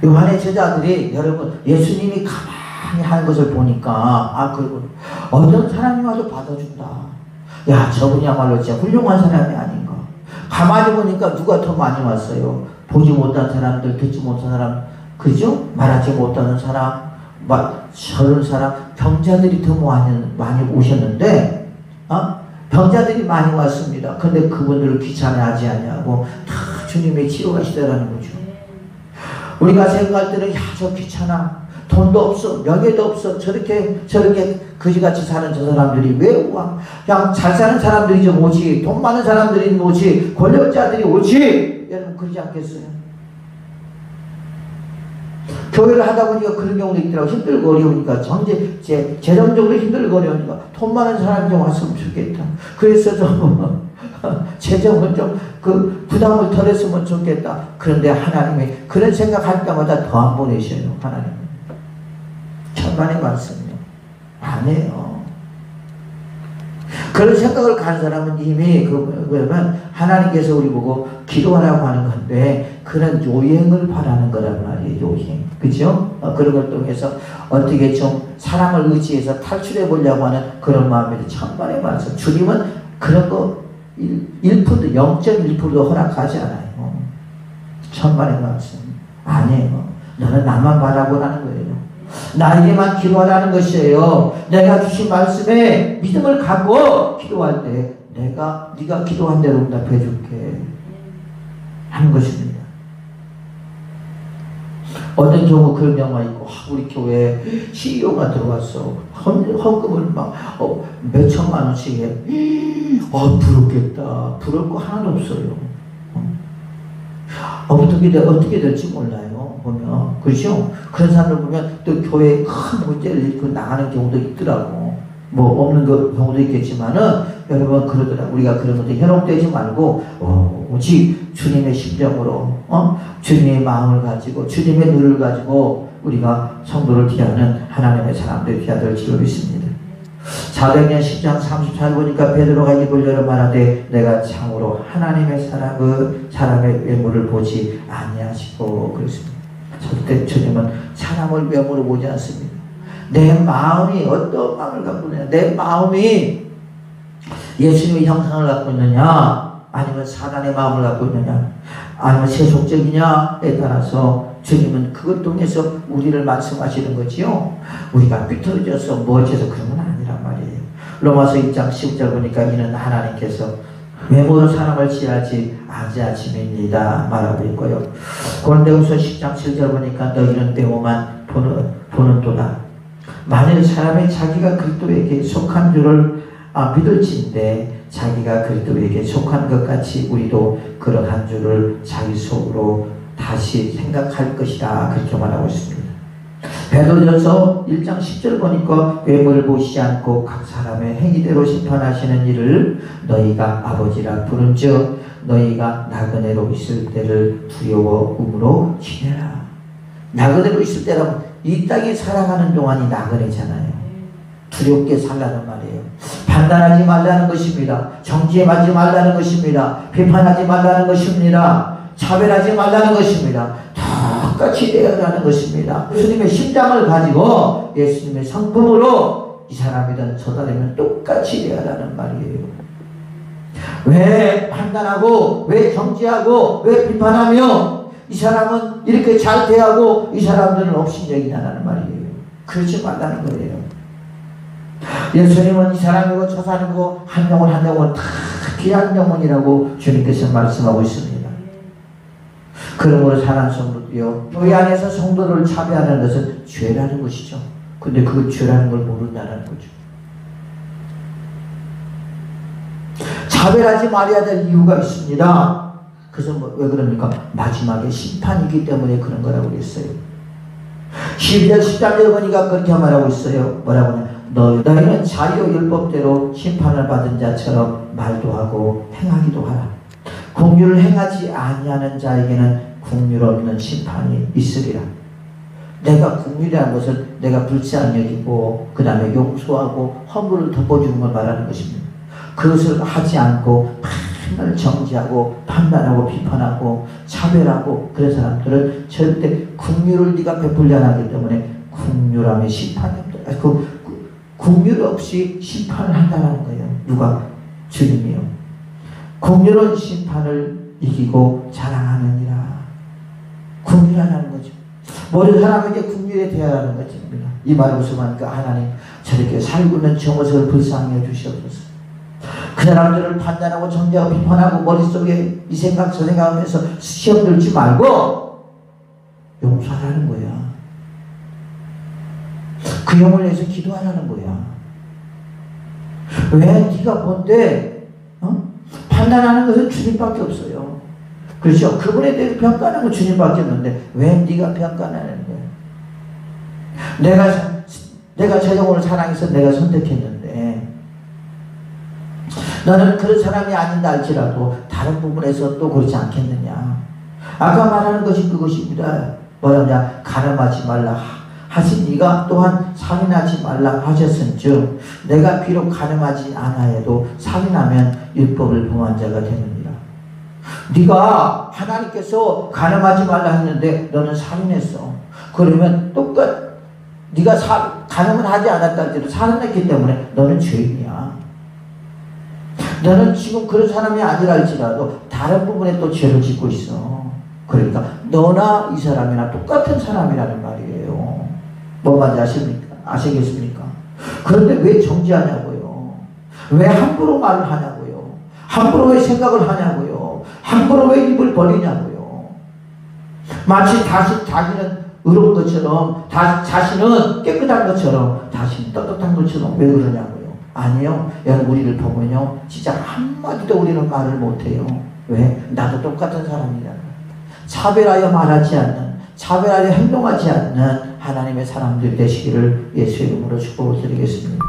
요한의 제자들이 여러분 예수님이 가만히 하는 것을 보니까 그리고 어떤 사람이 와도 받아준다. 야 저분이야말로 진짜 훌륭한 사람이 아닌가. 가만히 보니까 누가 더 많이 왔어요? 보지 못한 사람들, 듣지 못한 사람, 그죠? 말하지 못하는 사람, 저런 사람, 병자들이 더 많이 오셨는데 병자들이 많이 왔습니다. 근데 그분들을 귀찮아하지 않냐고 다 주님의 치료하시더라는 거죠. 우리가 생각할 때는 저 귀찮아. 돈도 없어. 명예도 없어. 저렇게 그지같이 사는 저 사람들이 왜 와? 그냥 잘 사는 사람들이 좀 오지. 돈 많은 사람들이 오지. 권력자들이 오지. 여러분 그러지 않겠어요? 교회를 하다 보니까 그런 경우도 있더라고. 힘들고 어려우니까 재정적으로 힘들고 어려우니까 돈 많은 사람이 좀 왔으면 좋겠다. 그래서 좀 재정은 좀 부담을 덜 했으면 좋겠다. 그런데 하나님이 그런 생각할 때마다 더 안 보내셔요. 하나님은 천만의 말씀이요. 아니에요. 그런 생각을 가는 사람은 이미 그러면 하나님께서 우리 보고 기도하라고 하는 건데 그런 요행을 바라는 거란 말이에요. 요행. 그죠? 그런 걸 통해서 어떻게 좀 사람을 의지해서 탈출해 보려고 하는 그런 마음이 천만의 말씀. 주님은 그런 거 1%, 0.1%도 허락하지 않아요. 천만의 말씀. 아니에요. 너는 나만 바라보라는 거예요. 나에게만 기도하라는 것이에요. 내가 주신 말씀에 믿음을 갖고 기도할 때 네가 기도한 대로 응답해 줄게 하는 것입니다. 어떤 경우 그런 경우가 있고 우리 교회에 CEO가 들어왔어. 헌금을 막 몇천만 원씩 해. 부럽겠다. 부러울 거 하나도 없어요. 어떻게 될지 몰라요. 보면 그렇죠? 그런 사람들 보면 또 교회에 큰 문제를 일으키고 나가는 경우도 있더라고. 뭐 없는 경우도 있겠지만은 여러분 그러더라. 우리가 그런 것에 현혹되지 말고 오직 주님의 심정으로 주님의 마음을 가지고 주님의 눈을 가지고 우리가 성도를 대하는 하나님의 사람들이 되어야 될 줄 믿습니다. 사도행전 10장 34절 보니까 베드로가 입을 열어 말하되 내가 참으로 하나님의 사람의 외모를 보지 아니하시고 그랬습니다. 절대 주님은 사람을 외모로 보지 않습니다. 내 마음이 어떤 마음을 갖고 있느냐, 내 마음이 예수님의 형상을 갖고 있느냐 아니면 사단의 마음을 갖고 있느냐 아니면 세속적이냐에 따라서 주님은 그걸 통해서 우리를 말씀하시는 거지요. 우리가 삐뚤어져서 멋져서 그런 건 아니란 말이에요. 로마서 1장 10절 보니까 이는 하나님께서 외모로 사람을 취하지 아니하심이니이다 말하고 있고요. 고린도후서 10장 7절 보니까 너희는 외모만 보는도다. 만일 사람이 자기가 그리스도에게 속한 줄을 믿을진데 자기가 그리스도에게 속한 것 같이 우리도 그러한 줄을 자기 속으로 다시 생각할 것이다. 그렇게 말하고 있습니다. 베드로전서 1장 10절 보니까 외모를 보시지 않고 각 사람의 행위대로 심판하시는 일을 너희가 아버지라 부른즉 너희가 나그네로 있을 때를 두려워움으로 지내라. 나그네로 있을 때라면 이 땅에 살아가는 동안이 나그네잖아요. 두렵게 살라는 말이에요. 판단하지 말라는 것입니다. 정죄하지 말라는 것입니다. 비판하지 말라는 것입니다. 차별하지 말라는 것입니다. 똑같이 되어가는 것입니다. 예수님의 심장을 가지고 예수님의 성품으로 이 사람이든 저 사람이든 똑같이 되어가는 말이에요. 왜 판단하고 왜 정죄하고 왜 비판하며 이 사람은 이렇게 잘 대하고 이 사람들은 업신여기냐는 말이에요. 그러지 말라는 거예요. 예수님은 이 사람이고 저 사람이고 한 영혼 한 영혼 다 귀한 영혼이라고 주님께서 말씀하고 있습니다. 그러므로 사랑하는 성도도요, 교회 안에서 성도를 차별하는 것은 죄라는 것이죠. 근데 그 죄라는 걸 모른다는 거죠. 차별하지 말아야 될 이유가 있습니다. 그래서 왜 그럽니까? 마지막에 심판이기 때문에 그런 거라고 그랬어요. 12절 13절 보니까 그렇게 말하고 있어요. 뭐라고 하냐? 너희는 자유 율법대로 심판을 받은 자처럼 말도 하고 행하기도 하라. 공유를 행하지 아니하는 자에게는 국률 없는 심판이 있으리라. 내가 국률이라는 것은 내가 불쌍히 여기고 그 다음에 용서하고 허물을 덮어주는 걸 말하는 것입니다. 그것을 하지 않고 맨날 정지하고 판단하고 비판하고 차별하고 그런 사람들은 절대 국률을 네가 베풀지 않았기 때문에 국률함의 심판이 없다. 국률 없이 심판을 한다는 거예요. 누가? 주님이요. 국률은 심판을 이기고 자랑하느니라. 국률하라는 거죠. 모든 사람에게 국률에 대하라는 것입니다. 이 말을 무슨 말입니까? 하나님 저렇게 살고 있는 저 모습을 불쌍히 해주시옵소서. 그 사람들을 판단하고 정죄하고 비판하고 머릿속에 이 생각 저 생각하면서 시험 들지 말고 용서하라는 거야. 그 영혼을 위해서 기도하라는 거야. 왜? 네가 뭔데 판단하는 것은 주님밖에 없어요. 그렇죠? 그분에 대해서 평가하는 건 주님밖에 없는데 왜 네가 평가하는 거야? 내가 저 영혼을 사랑해서 내가 선택했는데 너는 그런 사람이 아닌다 할지라도 다른 부분에서 또 그렇지 않겠느냐. 아까 말하는 것이 그것입니다. 뭐냐면 가늠하지 말라 하신 이가 또한 살인하지 말라 하셨은즉 내가 비록 가늠하지 않아해도 살인하면 율법을 범한 자가 되느니라. 네가 하나님께서 가늠하지 말라 했는데 너는 살인했어. 그러면 네가 가늠은 하지 않았다 할지라도 살인했기 때문에 너는 죄인이야. 너는 지금 그런 사람이 아니라 할지라도 다른 부분에 또 죄를 짓고 있어. 그러니까 너나 이 사람이나 똑같은 사람이라는 말이에요. 뭐 말인지 아시겠습니까? 그런데 왜 정지하냐고요? 왜 함부로 말을 하냐고요? 함부로 왜 생각을 하냐고요? 함부로 왜 입을 벌리냐고요? 마치 자기는 의로운 것처럼 자신은 깨끗한 것처럼 자신이 떳떳한 것처럼 왜 그러냐고요? 아니요. 여러분 우리를 보면요 진짜 한마디도 우리는 말을 못해요. 왜? 나도 똑같은 사람이잖아. 차별하여 말하지 않는, 차별하여 행동하지 않는 하나님의 사람들 되시기를 예수의 이름으로 축복을 드리겠습니다.